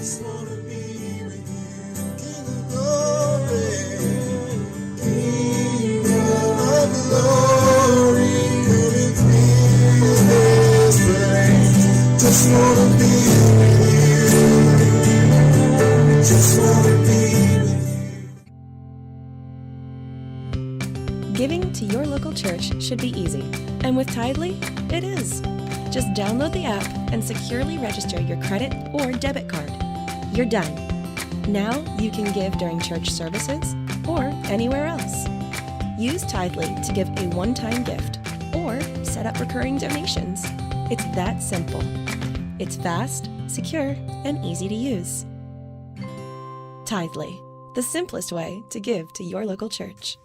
just wanna be with you, King of glory, King of glory, come and fill this place. Just wanna be with you, just wanna be with you. Giving to your local church should be easy, and with Tithely, it is. Just download the app and securely register your credit or debit card. You're done. Now you can give during church services or anywhere else. Use Tithely to give a one-time gift or set up recurring donations. It's that simple. It's fast, secure, and easy to use. Tithely, the simplest way to give to your local church.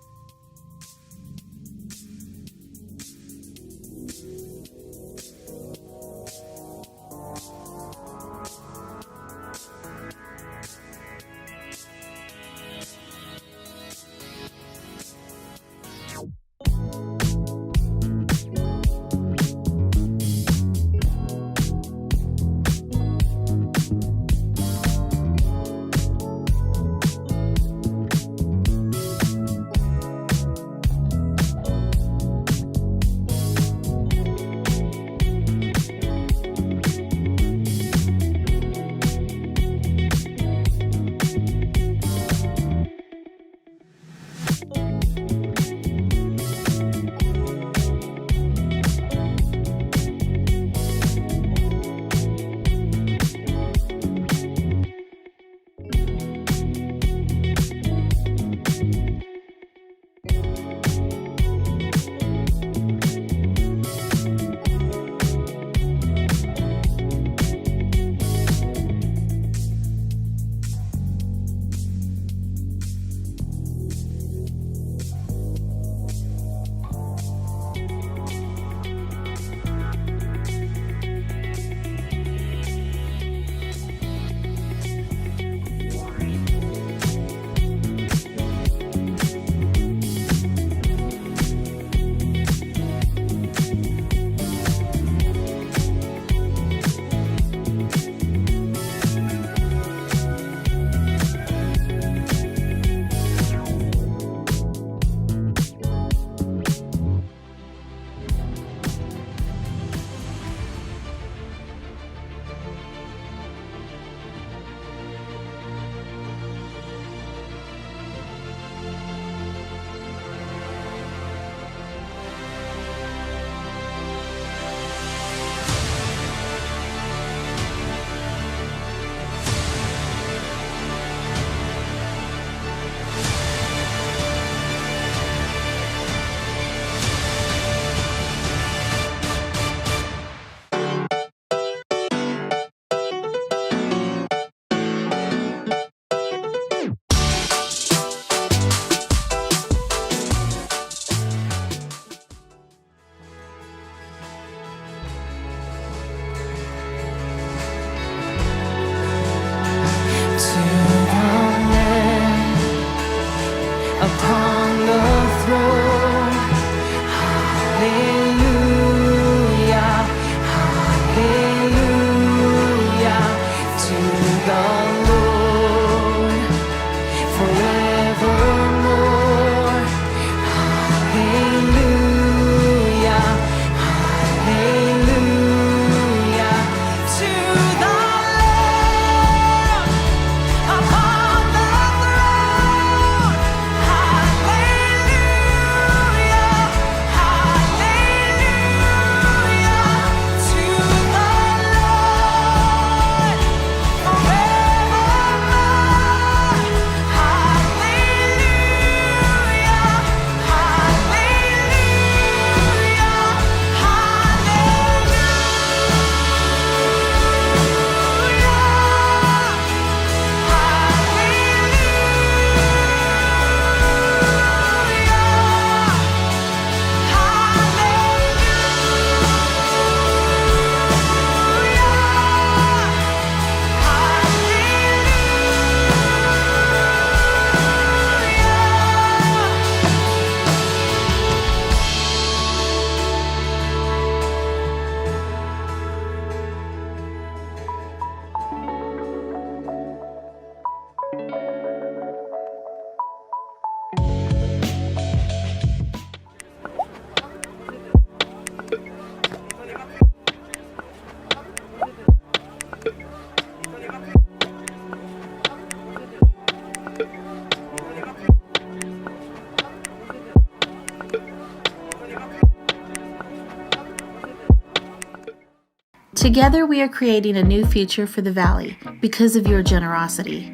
Together, we are creating a new future for the Valley because of your generosity.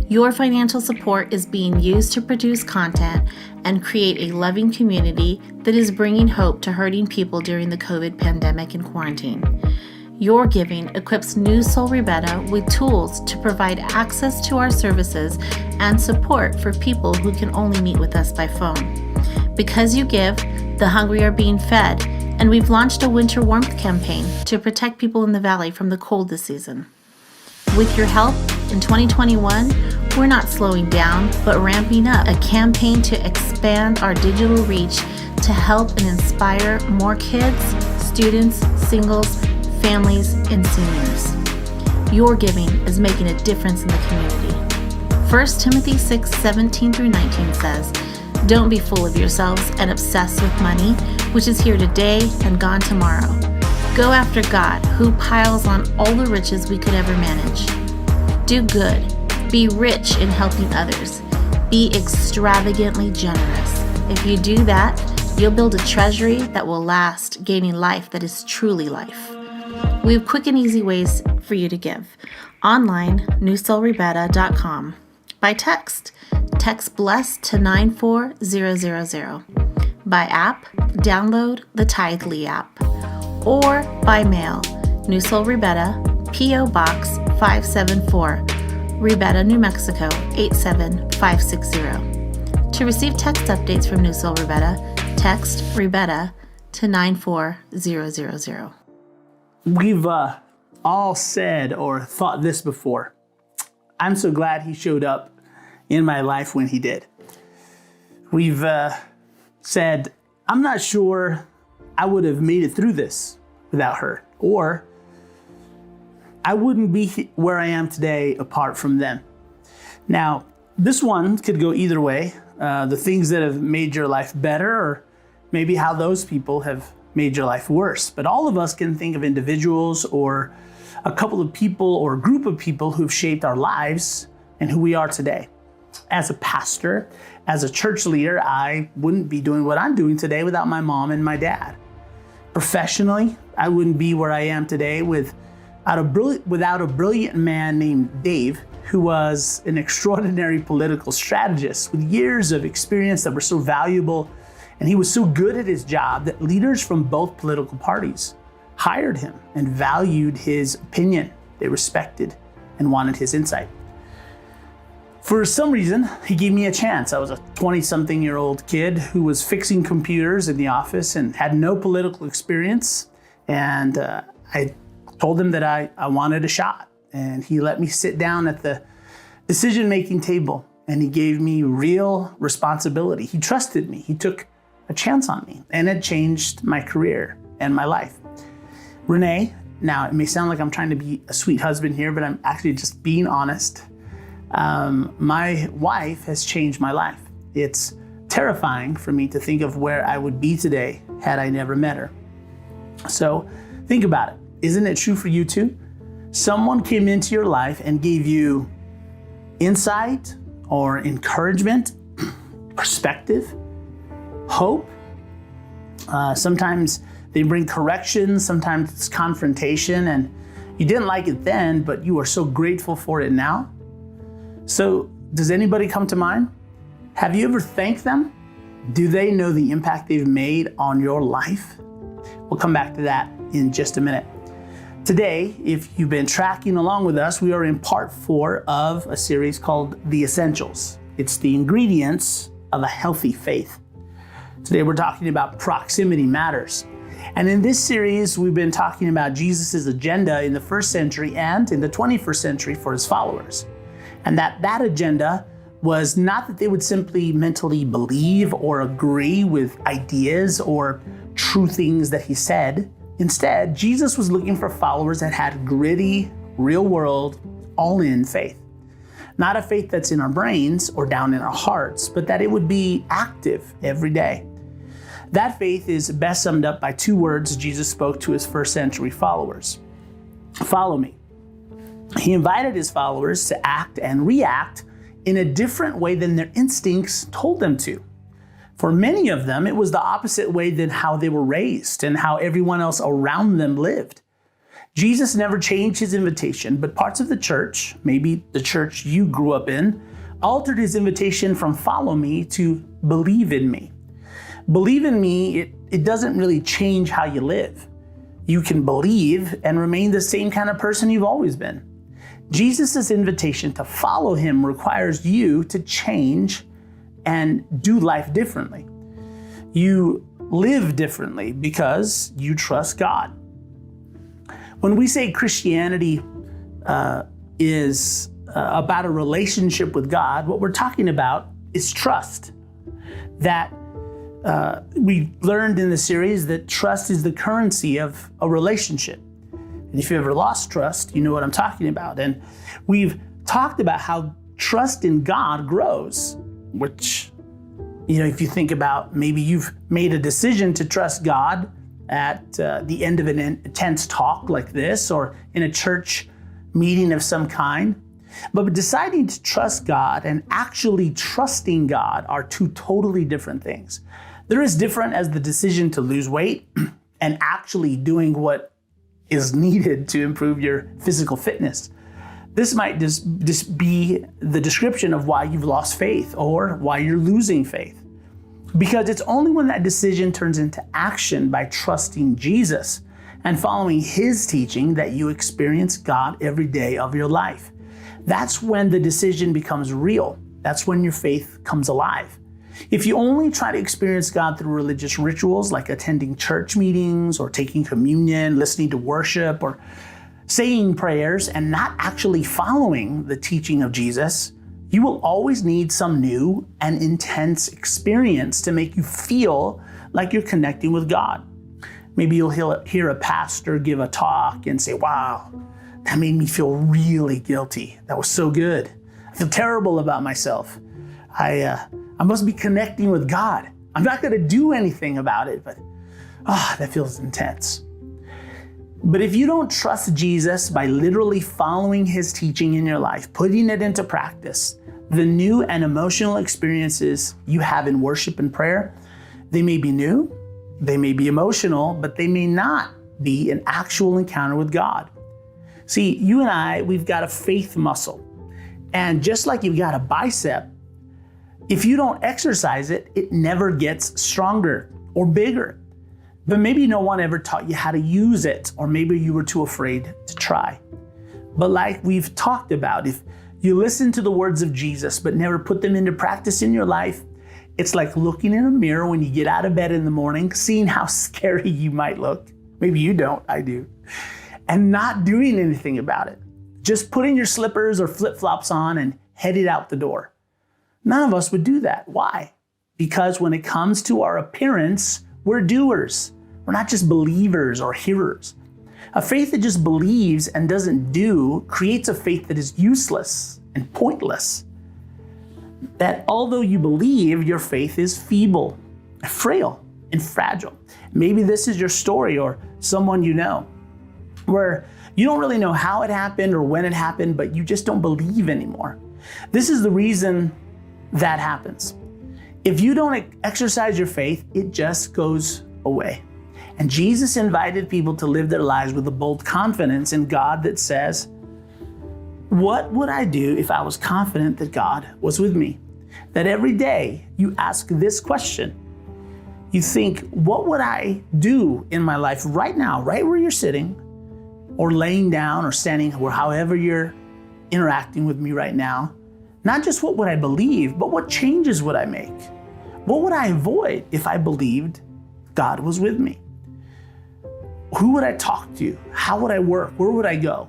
Your financial support is being used to produce content and create a loving community that is bringing hope to hurting people during the COVID pandemic and quarantine. Your giving equips Newsoul Ribera with tools to provide access to our services and support for people who can only meet with us by phone. Because you give, the hungry are being fed, and we've launched a winter warmth campaign to protect people in the Valley from the cold this season. With your help, in 2021, we're not slowing down, but ramping up a campaign to expand our digital reach to help and inspire more kids, students, singles, families, and seniors. Your giving is making a difference in the community. 1 Timothy 6:17-19 says, "Don't be full of yourselves and obsessed with money, which is here today and gone tomorrow. Go after God, who piles on all the riches we could ever manage. Do good. Be rich in helping others. Be extravagantly generous. If you do that, you'll build a treasury that will last, gaining life that is truly life." We have quick and easy ways for you to give. Online, newsoulribera.com. By text BLESS to 94000. By app, download the Tithely app. Or by mail, Newsoul Ribera, P.O. Box 574, Ribera, New Mexico 87560. To receive text updates from Newsoul Ribera, text Ribera to 94000. We've all said or thought this before. I'm so glad he showed up in my life when he did. We've said, I'm not sure I would have made it through this without her, or I wouldn't be where I am today apart from them. Now, this one could go either way. The things that have made your life better, or maybe how those people have made your life worse. But all of us can think of individuals or a couple of people or a group of people who've shaped our lives and who we are today. As a pastor, as a church leader, I wouldn't be doing what I'm doing today without my mom and my dad. Professionally, I wouldn't be where I am today without a brilliant man named Dave, who was an extraordinary political strategist with years of experience that were so valuable. And he was so good at his job that leaders from both political parties hired him and valued his opinion. They respected and wanted his insight. For some reason, he gave me a chance. I was a 20-something-year-old kid who was fixing computers in the office and had no political experience. And I told him that I wanted a shot. And he let me sit down at the decision-making table, and he gave me real responsibility. He trusted me. He took a chance on me, and it changed my career and my life. Renee, now it may sound like I'm trying to be a sweet husband here, but I'm actually just being honest. My wife has changed my life. It's terrifying for me to think of where I would be today had I never met her. So think about it. Isn't it true for you too? Someone came into your life and gave you insight or encouragement, perspective, hope. Sometimes they bring correction, sometimes it's confrontation, and you didn't like it then, but you are so grateful for it now. So does anybody come to mind? Have you ever thanked them? Do they know the impact they've made on your life? We'll come back to that in just a minute. Today, if you've been tracking along with us, we are in part 4 of a series called The Essentials. It's the ingredients of a healthy faith. Today we're talking about proximity matters. And in this series, we've been talking about Jesus' agenda in the first century and in the 21st century for his followers. And that agenda was not that they would simply mentally believe or agree with ideas or true things that he said. Instead, Jesus was looking for followers that had gritty, real-world, all-in faith. Not a faith that's in our brains or down in our hearts, but that it would be active every day. That faith is best summed up by 2 words Jesus spoke to his first century followers. Follow me. He invited his followers to act and react in a different way than their instincts told them to. For many of them, it was the opposite way than how they were raised and how everyone else around them lived. Jesus never changed his invitation, but parts of the church, maybe the church you grew up in, altered his invitation from follow me to believe in me. Believe in me, it doesn't really change how you live. You can believe and remain the same kind of person you've always been. Jesus' invitation to follow him requires you to change and do life differently. You live differently because you trust God. When we say Christianity is about a relationship with God, what we're talking about is trust. That we learned in the series that trust is the currency of a relationship. And if you ever lost trust, you know what I'm talking about. And we've talked about how trust in God grows, which, if you think about maybe you've made a decision to trust God at the end of an intense talk like this, or in a church meeting of some kind. But deciding to trust God and actually trusting God are two totally different things. They're as different as the decision to lose weight and actually doing what is needed to improve your physical fitness. This might just be the description of why you've lost faith or why you're losing faith. Because it's only when that decision turns into action by trusting Jesus and following his teaching that you experience God every day of your life. That's when the decision becomes real. That's when your faith comes alive. If you only try to experience God through religious rituals like attending church meetings or taking communion, listening to worship, or saying prayers and not actually following the teaching of Jesus, you will always need some new and intense experience to make you feel like you're connecting with God. Maybe you'll hear a pastor give a talk and say, wow, that made me feel really guilty. That was so good. I feel terrible about myself. I must be connecting with God. I'm not going to do anything about it, but that feels intense. But if you don't trust Jesus by literally following his teaching in your life, putting it into practice, the new and emotional experiences you have in worship and prayer, they may be new, they may be emotional, but they may not be an actual encounter with God. See, you and I, we've got a faith muscle. And just like you've got a bicep, if you don't exercise it, it never gets stronger or bigger. But maybe no one ever taught you how to use it, or maybe you were too afraid to try. But like we've talked about, if you listen to the words of Jesus but never put them into practice in your life, it's like looking in a mirror when you get out of bed in the morning, seeing how scary you might look. Maybe you don't, I do. And not doing anything about it. Just putting your slippers or flip-flops on and headed out the door. None of us would do that. Why? Because when it comes to our appearance, we're doers. We're not just believers or hearers. A faith that just believes and doesn't do creates a faith that is useless and pointless. That although you believe, your faith is feeble, frail, and fragile. Maybe this is your story or someone you know, where you don't really know how it happened or when it happened, but you just don't believe anymore. This is the reason that happens. If you don't exercise your faith, it just goes away. And Jesus invited people to live their lives with a bold confidence in God that says, what would I do if I was confident that God was with me? That every day you ask this question. You think, what would I do in my life right now, right where you're sitting, or laying down or standing, or however you're interacting with me right now? Not just what would I believe, but what changes would I make? What would I avoid if I believed God was with me? Who would I talk to? How would I work? Where would I go?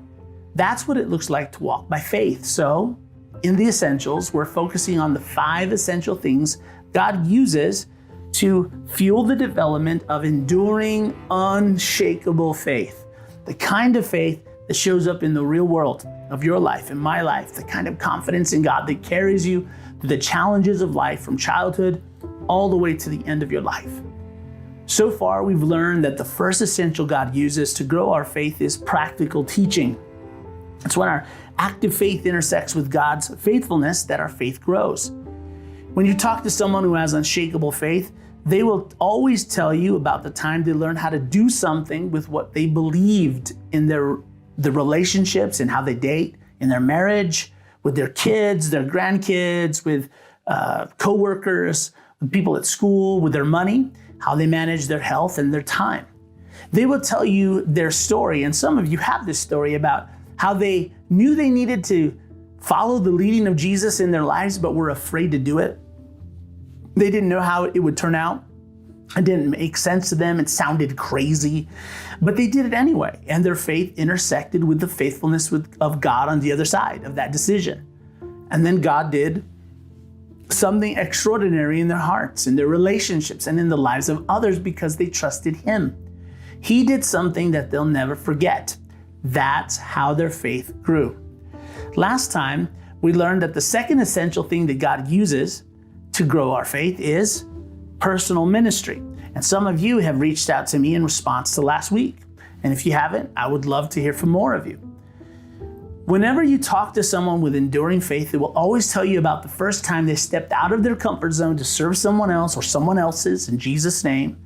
That's what it looks like to walk by faith. So in the essentials, we're focusing on the 5 essential things God uses to fuel the development of enduring, unshakable faith. The kind of faith that shows up in the real world of your life, in my life, the kind of confidence in God that carries you through the challenges of life from childhood all the way to the end of your life. So far, we've learned that the first essential God uses to grow our faith is practical teaching. It's when our active faith intersects with God's faithfulness that our faith grows. When you talk to someone who has unshakable faith, They will always tell you about the time they learned how to do something with what they believed in the relationships and how they date, in their marriage, with their kids, their grandkids, with coworkers, with people at school, with their money, how they manage their health and their time. They will tell you their story, and some of you have this story about how they knew they needed to follow the leading of Jesus in their lives, but were afraid to do it. They didn't know how it would turn out. It didn't make sense to them. It sounded crazy, but they did it anyway. And their faith intersected with the faithfulness of God on the other side of that decision. And then God did something extraordinary in their hearts, in their relationships, and in the lives of others because they trusted Him. He did something that they'll never forget. That's how their faith grew. Last time, we learned that the second essential thing that God uses to grow our faith is personal ministry. And some of you have reached out to me in response to last week. And if you haven't, I would love to hear from more of you. Whenever you talk to someone with enduring faith, they will always tell you about the first time they stepped out of their comfort zone to serve someone else or someone else's in Jesus' name.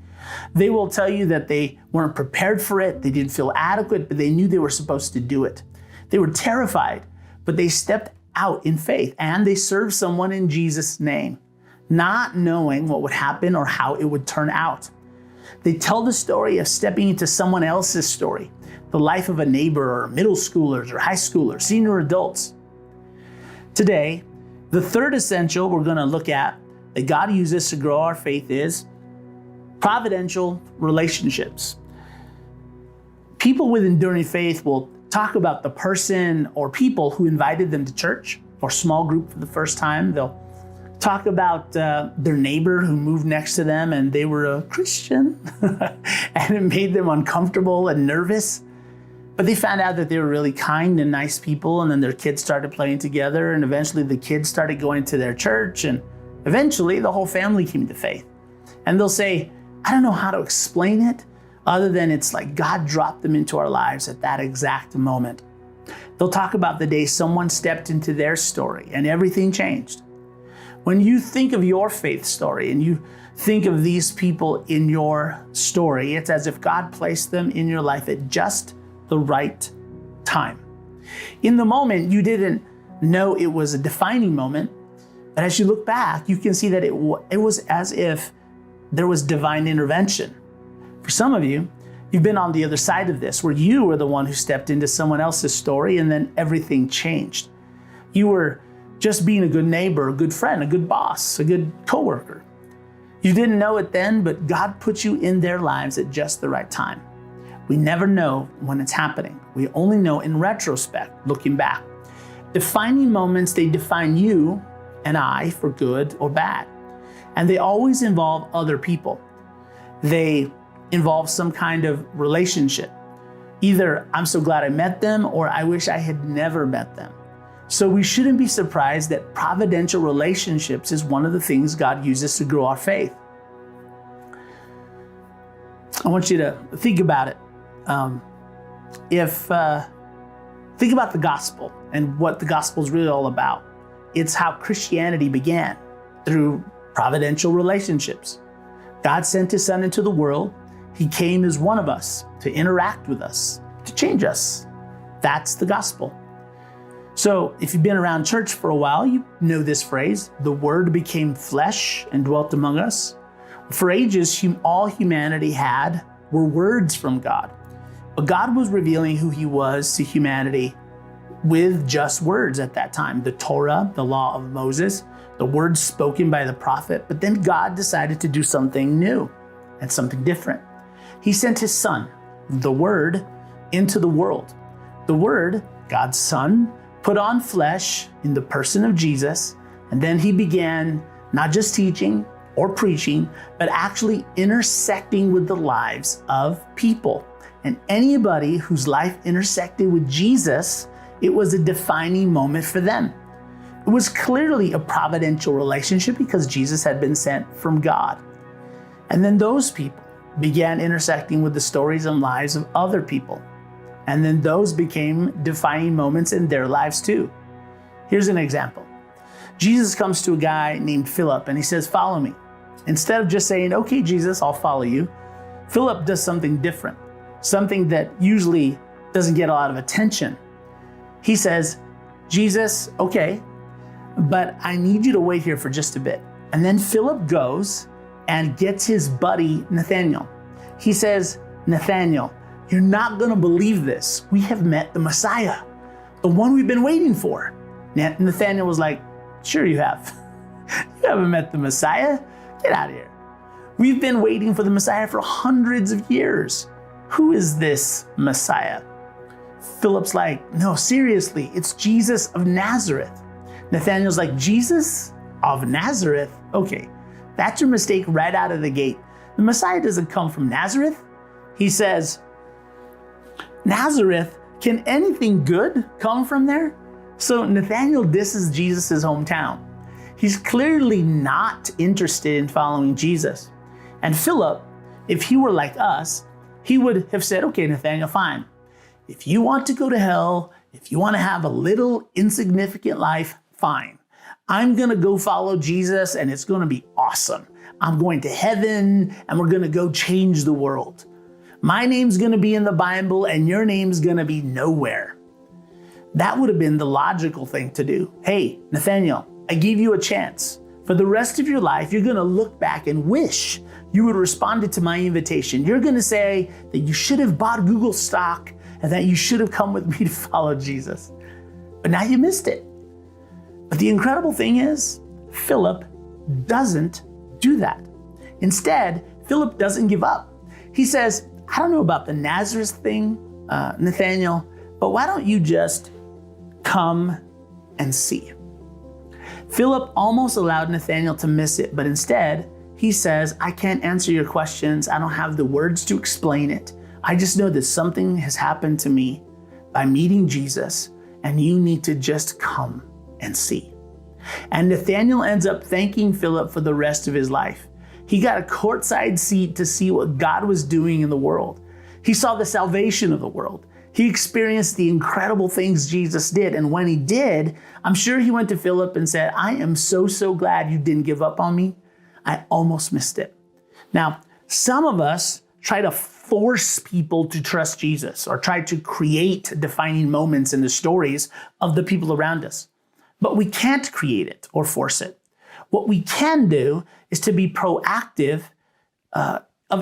They will tell you that they weren't prepared for it, they didn't feel adequate, but they knew they were supposed to do it. They were terrified, but they stepped out in faith and they served someone in Jesus' name, not knowing what would happen or how it would turn out. They tell the story of stepping into someone else's story, the life of a neighbor or middle schoolers or high schoolers, senior adults. Today, the third essential we're going to look at that God uses to grow our faith is providential relationships. People with enduring faith will talk about the person or people who invited them to church or small group for the first time. They'll talk about their neighbor who moved next to them and they were a Christian and it made them uncomfortable and nervous. But they found out that they were really kind and nice people, and then their kids started playing together, and eventually the kids started going to their church, and eventually the whole family came to faith. And they'll say, I don't know how to explain it other than it's like God dropped them into our lives at that exact moment. They'll talk about the day someone stepped into their story and everything changed. When you think of your faith story and you think of these people in your story, it's as if God placed them in your life at just the right time. In the moment, you didn't know it was a defining moment, but as you look back, you can see that it was as if there was divine intervention. For some of you, you've been on the other side of this, where you were the one who stepped into someone else's story and then everything changed. You were just being a good neighbor, a good friend, a good boss, a good coworker. You didn't know it then, but God put you in their lives at just the right time. We never know when it's happening. We only know in retrospect, looking back. Defining moments, they define you and I for good or bad. And they always involve other people. They involve some kind of relationship. Either I'm so glad I met them or I wish I had never met them. So we shouldn't be surprised that providential relationships is one of the things God uses to grow our faith. I want you to think about it. Think about the gospel and what the gospel is really all about. It's how Christianity began, through providential relationships. God sent His Son into the world. He came as one of us to interact with us, to change us. That's the gospel. So if you've been around church for a while, you know this phrase, the Word became flesh and dwelt among us. For ages, all humanity had were words from God. But God was revealing who He was to humanity with just words at that time. The Torah, the law of Moses, the words spoken by the prophet. But then God decided to do something new and something different. He sent His Son, the Word, into the world. The Word, God's Son, put on flesh in the person of Jesus, and then He began not just teaching or preaching, but actually intersecting with the lives of people. And anybody whose life intersected with Jesus, it was a defining moment for them. It was clearly a providential relationship because Jesus had been sent from God. And then those people began intersecting with the stories and lives of other people. And then those became defining moments in their lives too. Here's an example. Jesus comes to a guy named Philip and he says, "Follow me." Instead of just saying, okay, Jesus, I'll follow you, Philip does something different, something that usually doesn't get a lot of attention. He says, Jesus, okay, but I need you to wait here for just a bit. And then Philip goes and gets his buddy Nathanael. He says, Nathanael, you're not going to believe this. We have met the Messiah, the one we've been waiting for. Nathanael was like, sure you have. You haven't met the Messiah. Get out of here. We've been waiting for the Messiah for hundreds of years. Who is this Messiah? Philip's like, no, seriously, it's Jesus of Nazareth. Nathanael's like, Jesus of Nazareth? Okay, that's your mistake right out of the gate. The Messiah doesn't come from Nazareth. He says, Nazareth, can anything good come from there? So Nathanael disses Jesus' hometown. He's clearly not interested in following Jesus. And Philip, if he were like us, he would have said, okay, Nathanael, fine. If you want to go to hell, if you want to have a little insignificant life, fine. I'm going to go follow Jesus and it's going to be awesome. I'm going to heaven and we're going to go change the world. My name's going to be in the Bible and your name's going to be nowhere. That would have been the logical thing to do. Hey, Nathanael, I gave you a chance. For the rest of your life, you're going to look back and wish you would have responded to my invitation. You're going to say that you should have bought Google stock and that you should have come with me to follow Jesus. But now you missed it. But the incredible thing is, Philip doesn't do that. Instead, Philip doesn't give up. He says, I don't know about the Nazareth thing, Nathanael, but why don't you just come and see? Philip almost allowed Nathanael to miss it, but instead, he says, I can't answer your questions. I don't have the words to explain it. I just know that something has happened to me by meeting Jesus, and you need to just come and see. And Nathanael ends up thanking Philip for the rest of his life. He got a courtside seat to see what God was doing in the world. He saw the salvation of the world. He experienced the incredible things Jesus did. And when he did, I'm sure he went to Philip and said, I am so glad you didn't give up on me. I almost missed it. Now, some of us try to force people to trust Jesus or try to create defining moments in the stories of the people around us. But we can't create it or force it. What we can do is to be proactive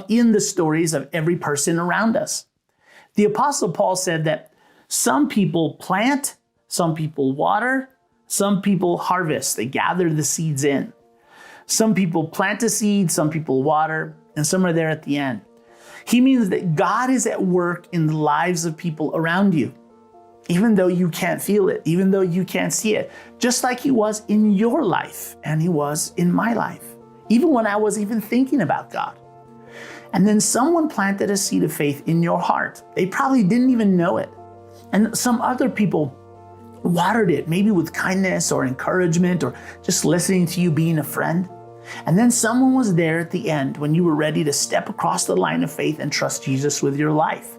in the stories of every person around us. The Apostle Paul said that some people plant, some people water, some people harvest. They gather the seeds in. Some people plant a seed, some people water, and some are there at the end. He means that God is at work in the lives of people around you, even though you can't feel it, even though you can't see it, just like he was in your life and he was in my life, even when I was even thinking about God. And then someone planted a seed of faith in your heart. They probably didn't even know it. And some other people watered it, maybe with kindness or encouragement or just listening to you being a friend. And then someone was there at the end when you were ready to step across the line of faith and trust Jesus with your life.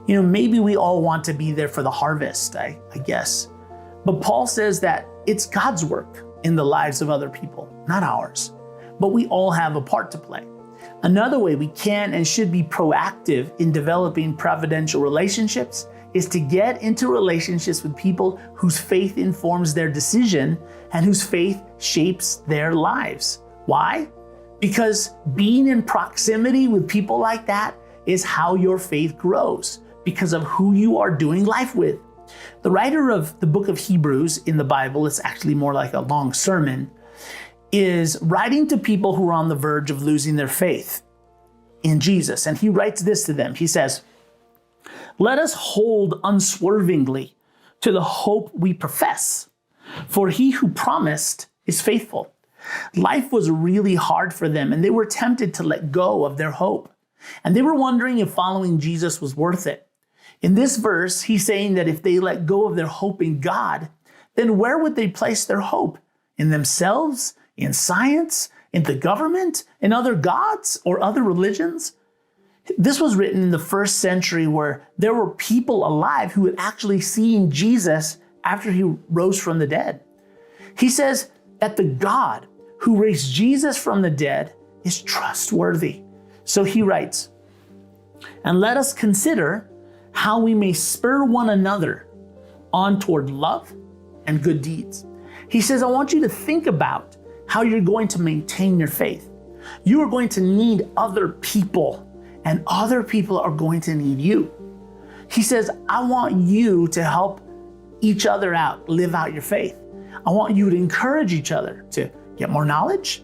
You know, maybe we all want to be there for the harvest, I guess. But Paul says that it's God's work in the lives of other people, not ours. But we all have a part to play. Another way we can and should be proactive in developing providential relationships is to get into relationships with people whose faith informs their decision and whose faith shapes their lives. Why? Because being in proximity with people like that is how your faith grows, because of who you are doing life with. The writer of the book of Hebrews in the Bible, it's actually more like a long sermon, is writing to people who are on the verge of losing their faith in Jesus. And he writes this to them. He says, let us hold unswervingly to the hope we profess, for he who promised is faithful. Life was really hard for them, and they were tempted to let go of their hope. And they were wondering if following Jesus was worth it. In this verse, he's saying that if they let go of their hope in God, then where would they place their hope? In themselves? In science? In the government? In other gods or other religions? This was written in the first century where there were people alive who had actually seen Jesus after he rose from the dead. He says that the God who raised Jesus from the dead is trustworthy. So he writes, and let us consider how we may spur one another on toward love and good deeds. He says, I want you to think about how you're going to maintain your faith. You are going to need other people, and other people are going to need you. He says, I want you to help each other out, live out your faith. I want you to encourage each other to get more knowledge,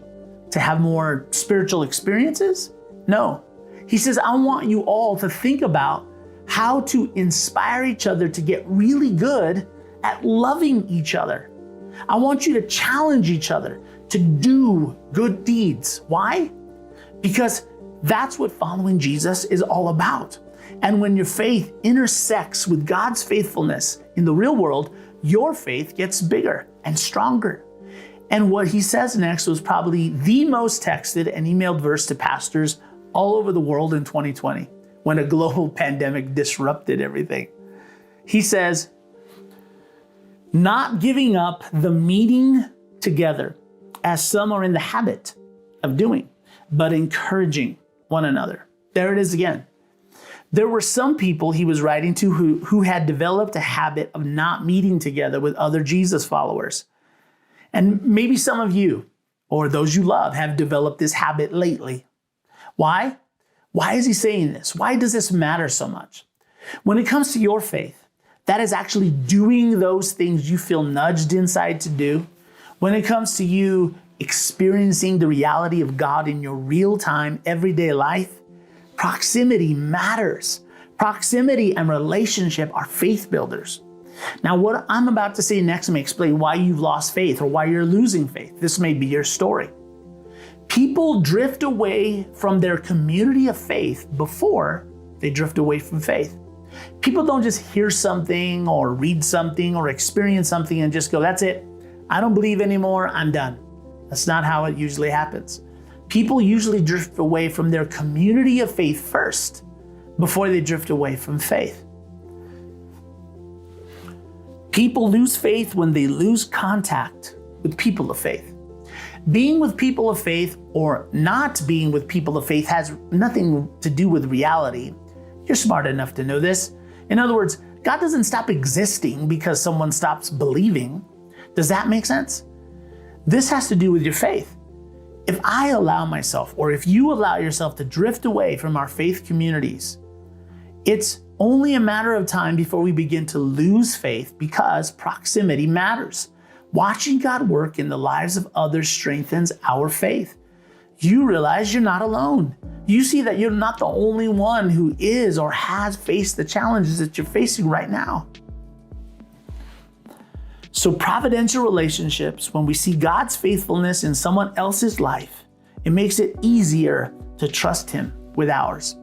to have more spiritual experiences. No, he says, I want you all to think about how to inspire each other to get really good at loving each other. I want you to challenge each other to do good deeds. Why? Because that's what following Jesus is all about. And when your faith intersects with God's faithfulness in the real world, your faith gets bigger and stronger. And what he says next was probably the most texted and emailed verse to pastors all over the world in 2020, when a global pandemic disrupted everything. He says, not giving up the meeting together, as some are in the habit of doing, but encouraging one another. There it is again. There were some people he was writing to who had developed a habit of not meeting together with other Jesus followers. And maybe some of you, or those you love, have developed this habit lately. Why? Why is he saying this? Why does this matter so much? When it comes to your faith, that is actually doing those things you feel nudged inside to do. When it comes to you experiencing the reality of God in your real-time, everyday life, proximity matters. Proximity and relationship are faith builders. Now, what I'm about to say next may explain why you've lost faith or why you're losing faith. This may be your story. People drift away from their community of faith before they drift away from faith. People don't just hear something or read something or experience something and just go, that's it. I don't believe anymore. I'm done. That's not how it usually happens. People usually drift away from their community of faith first before they drift away from faith. People lose faith when they lose contact with people of faith. Being with people of faith or not being with people of faith has nothing to do with reality. You're smart enough to know this. In other words, God doesn't stop existing because someone stops believing. Does that make sense? This has to do with your faith. If I allow myself, or if you allow yourself to drift away from our faith communities, it's only a matter of time before we begin to lose faith because proximity matters. Watching God work in the lives of others strengthens our faith. You realize you're not alone. You see that you're not the only one who is or has faced the challenges that you're facing right now. So providential relationships, when we see God's faithfulness in someone else's life, it makes it easier to trust him with ours.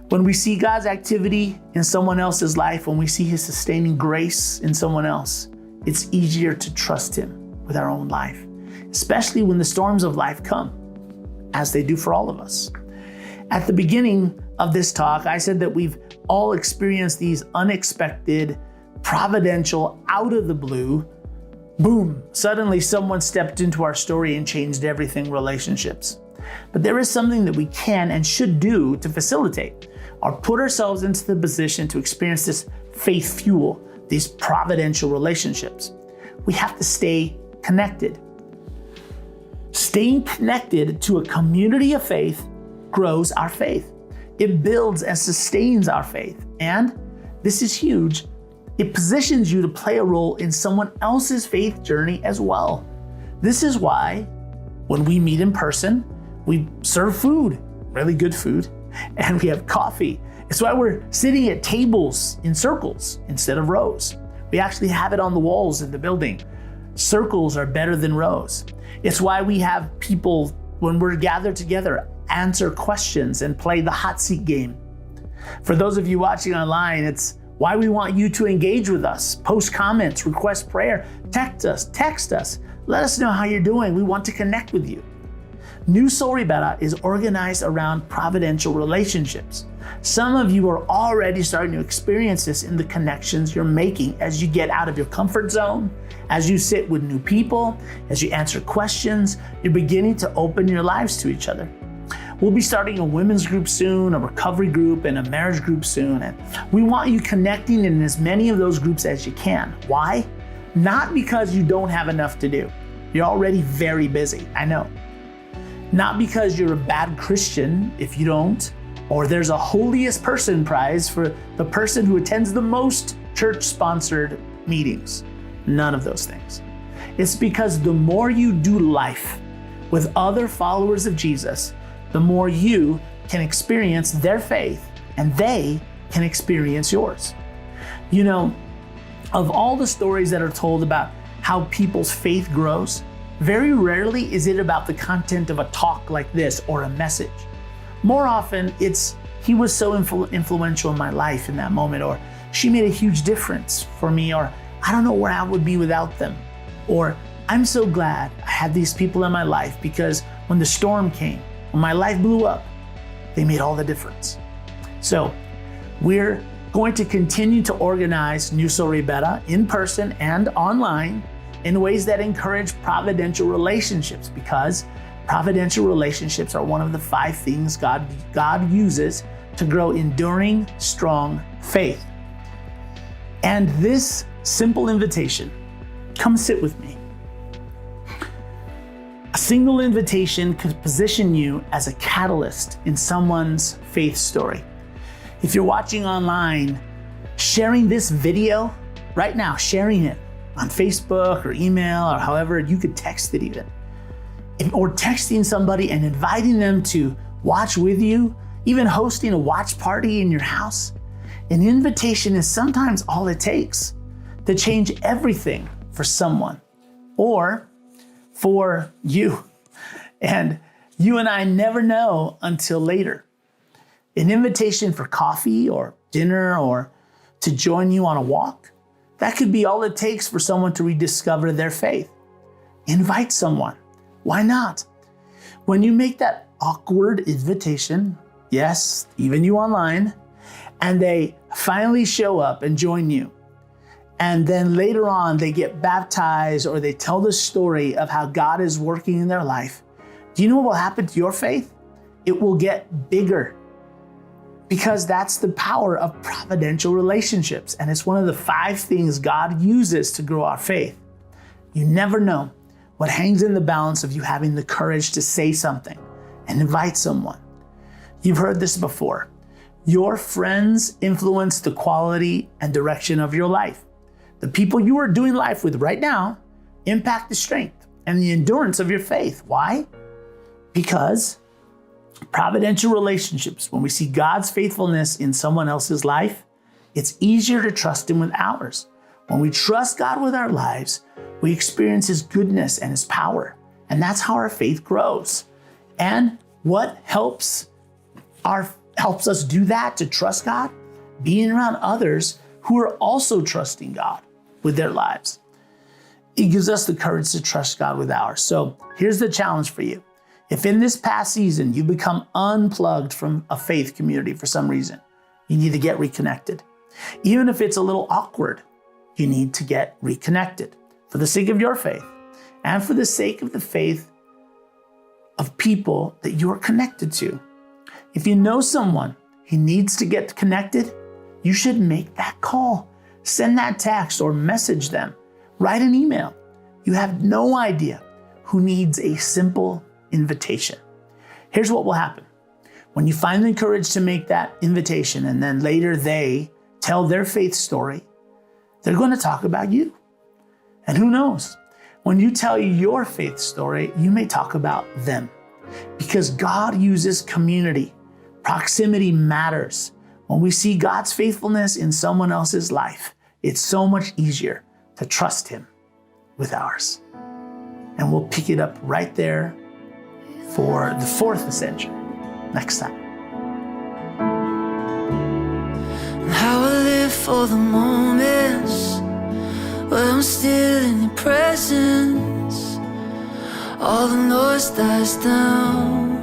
When we see God's activity in someone else's life, when we see his sustaining grace in someone else, it's easier to trust him with our own life, especially when the storms of life come, as they do for all of us. At the beginning of this talk, I said that we've all experienced these unexpected, providential, out of the blue, boom, suddenly someone stepped into our story and changed everything relationships. But there is something that we can and should do to facilitate or put ourselves into the position to experience this faith fuel, these providential relationships. We have to stay connected. Staying connected to a community of faith grows our faith. It builds and sustains our faith. And this is huge. It positions you to play a role in someone else's faith journey as well. This is why when we meet in person, we serve food, really good food, and we have coffee. It's why we're sitting at tables in circles instead of rows. We actually have it on the walls in the building. Circles are better than rows. It's why we have people, when we're gathered together, answer questions and play the hot seat game. For those of you watching online, it's why we want you to engage with us, post comments, request prayer, text us, let us know how you're doing. We want to connect with you. Newsoul Ribera is organized around providential relationships. Some of you are already starting to experience this in the connections you're making as you get out of your comfort zone As you sit with new people, as you answer questions, you're beginning to open your lives to each other. We'll be starting a women's group soon, a recovery group, and a marriage group soon. And we want you connecting in as many of those groups as you can. Why? Not because you don't have enough to do. You're already very busy, I know. Not because you're a bad Christian if you don't, or there's a holiest person prize for the person who attends the most church-sponsored meetings. None of those things. It's because the more you do life with other followers of Jesus, the more you can experience their faith and they can experience yours. You know, of all the stories that are told about how people's faith grows, very rarely is it about the content of a talk like this or a message. More often, it's, he was so influential in my life in that moment, or she made a huge difference for me, or I don't know where I would be without them, or I'm so glad I had these people in my life because when the storm came, when my life blew up, they made all the difference. So we're going to continue to organize Newsoul Ribera in person and online in ways that encourage providential relationships, because providential relationships are one of the 5 things God uses to grow enduring, strong faith. And this simple invitation, come sit with me. A single invitation could position you as a catalyst in someone's faith story. If you're watching online, sharing this video right now, sharing it on Facebook or email or however, you could text it even. Or texting somebody and inviting them to watch with you, even hosting a watch party in your house. An invitation is sometimes all it takes to change everything for someone or for you. And you and I never know until later. An invitation for coffee or dinner or to join you on a walk, that could be all it takes for someone to rediscover their faith. Invite someone. Why not? When you make that awkward invitation, yes, even you online, and they finally show up and join you, and then later on they get baptized or they tell the story of how God is working in their life, do you know what will happen to your faith? It will get bigger, because that's the power of providential relationships. And it's one of the 5 things God uses to grow our faith. You never know what hangs in the balance of you having the courage to say something and invite someone. You've heard this before. Your friends influence the quality and direction of your life. The people you are doing life with right now impact the strength and the endurance of your faith. Why? Because providential relationships, when we see God's faithfulness in someone else's life, it's easier to trust Him with ours. When we trust God with our lives, we experience His goodness and His power. And that's how our faith grows. And what helps us do that, to trust God? Being around others who are also trusting God with their lives. It gives us the courage to trust God with ours. So here's the challenge for you. If in this past season you become unplugged from a faith community for some reason, you need to get reconnected. Even if it's a little awkward, you need to get reconnected for the sake of your faith and for the sake of the faith of people that you are connected to. If you know someone who needs to get connected, you should make that call. Send that text or message them. Write an email. You have no idea who needs a simple invitation. Here's what will happen. When you find the courage to make that invitation and then later they tell their faith story, they're going to talk about you. And who knows? When you tell your faith story, you may talk about them. Because God uses community. Proximity matters. When we see God's faithfulness in someone else's life, it's so much easier to trust Him with ours. And we'll pick it up right there for the 4th Ascension next time. How I live for the moments where I'm still in your presence. All the noise dies down.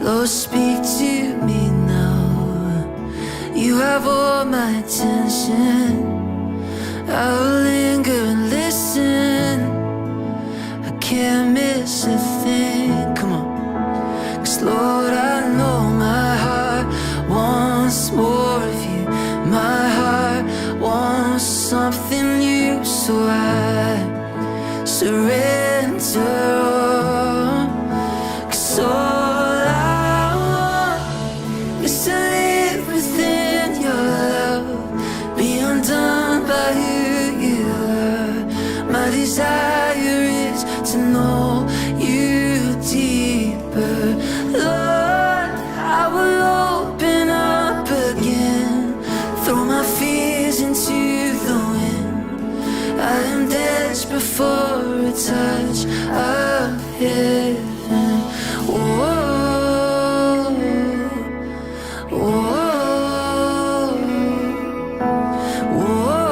Lord, speak to me now. You have all my attention. I will linger and listen. can't miss a thing. Come on. 'Cause Lord, I know my heart wants more of you. My heart wants something new, so I surrender all. 'Cause all I want is to live within your love, be undone by who you are. My desire is to know you deeper. Lord, I will open up again, throw my fears into the wind. I am desperate for a touch of heaven. Whoa, whoa, whoa,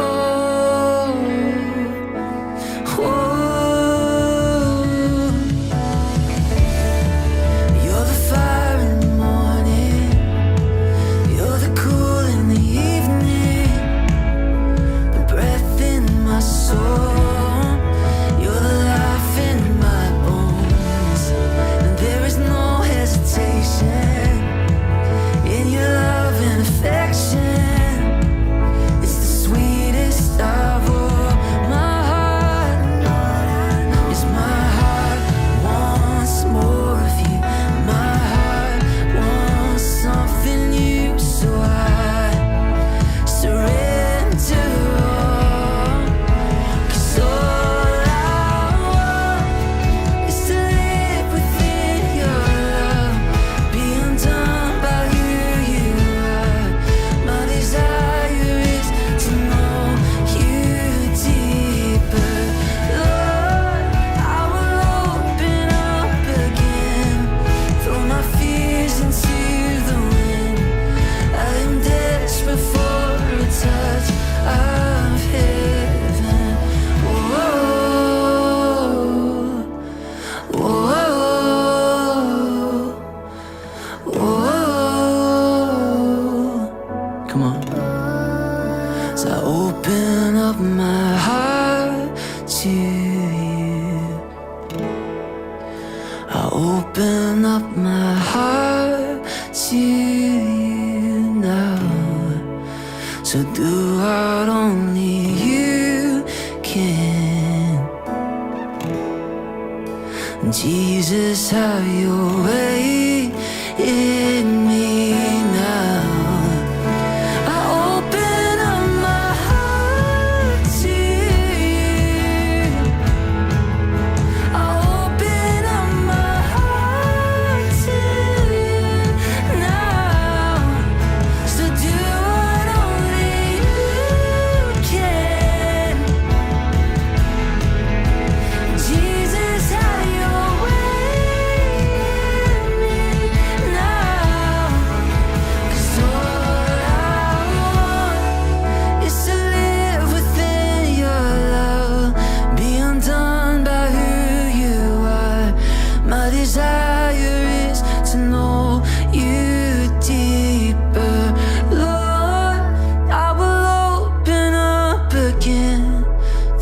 whoa. You're the fire in the morning, you're the cool in the evening, the breath in my soul, you're the life in my bones. And there is no hesitation in your love and affection. It's the sweetest of all. My heart wants more of you. My heart wants something new, so I surrender all. 'Cause all I want is to live within your love, be undone by who you are. My desire is to know you deeper. Lord, I will open up again, throw my fears into the wind. I am desperate for a touch of heaven. Whoa, whoa, whoa. Come on. So I open up my heart to you. I open up my heart to you now. So do what only you can. Jesus, have your way in me now. I open up my heart to you. I open up my heart to you now. So do what only you can. Jesus, have your way in me now. 'Cause all I want is to live within your love, be undone by who you are. My desire is to know you deeper. Lord, I will open up again,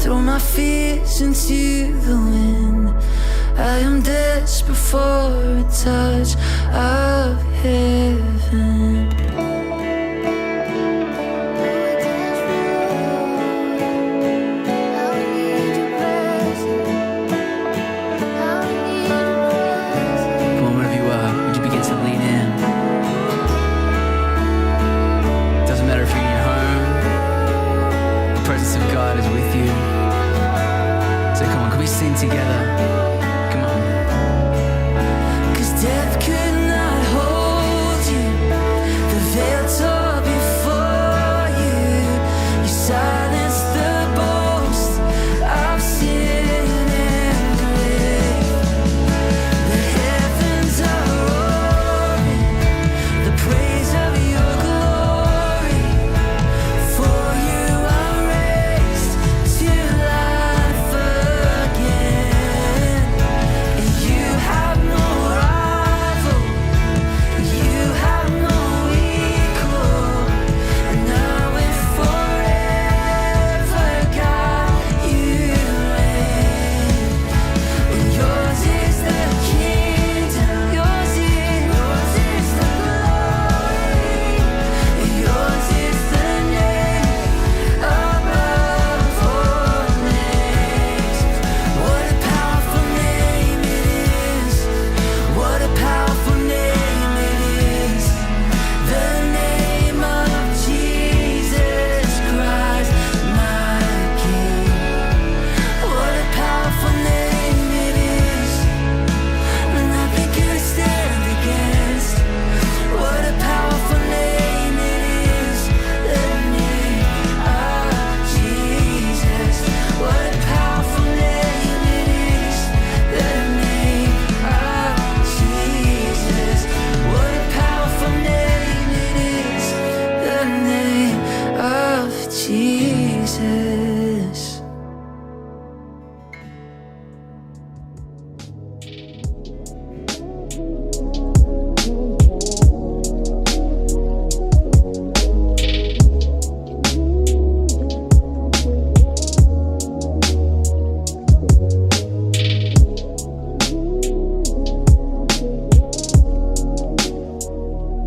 throw my fears into the wind. I am desperate for a touch of heaven. Come on, wherever you are, would you begin to lean in? Doesn't matter if you're in your home, the presence of God is with you. So come on, can we sing together?